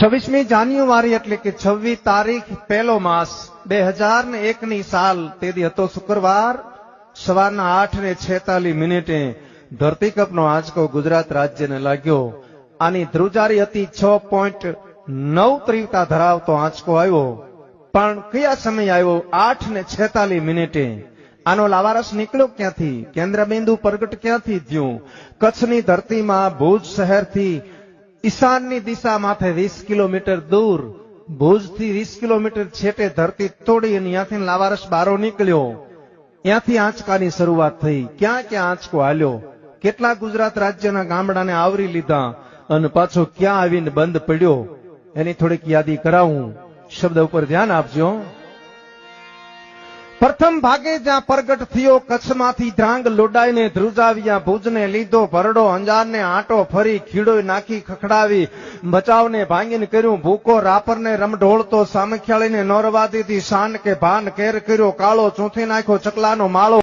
26મી જાન્યુઆરી એટલે કે 26 તારીખ પહેલો માસ 2001 ની સાલ તેથી હતો શુક્રવાર સવારના 8:46 ધરતીકંપનો આંચકો ગુજરાત રાજ્યને લાગ્યો। આની ધ્રુજારી હતી 6.9 તીવ્રતા ધરાવતો આંચકો આવ્યો, પણ કયા સમય આવ્યો? 8:46। આનો લાવારસ નીકળ્યો ક્યાંથી? કેન્દ્રબિંદુ પ્રગટ ક્યાંથી થયું? કચ્છની ધરતીમાં ભુજ શહેરથી ઈશાનની દિશા માથે 20 કિલોમીટર દૂર, ભુજથી 20 કિલોમીટર છેટે ધરતી તોડી અને ત્યાંથી લાવારસ બારો નીકળ્યો। ત્યાંથી આંચકાની શરૂઆત થઈ। ક્યાં ક્યાં આંચકો હાલ્યો, કેટલા ગુજરાત રાજ્યના ગામડાને આવરી લીધા અને પાછો ક્યાં આવીને બંધ પડ્યો, એની થોડીક યાદી કરાવું। શબ્દ ઉપર ધ્યાન આપજો। પ્રથમ ભાગે જ્યાં પ્રગટ થયો કચ્છમાંથી ધ્રાંગ લોડાઈને ધ્રુજાવ્યા, ભુજને લીધો ભરડો, અંજારને આંટો ફરી, ખીડોય નાખી ખખડાવી, બચાવને ભાંગીને કર્યું ભૂકો, રાપરને રમઢોળતો, સામખિયાળીને નોરવા દીધી, શાન કે ભાન કેર કર્યો, કાળો ચૂંથી નાખ્યો ચકલાનો માળો।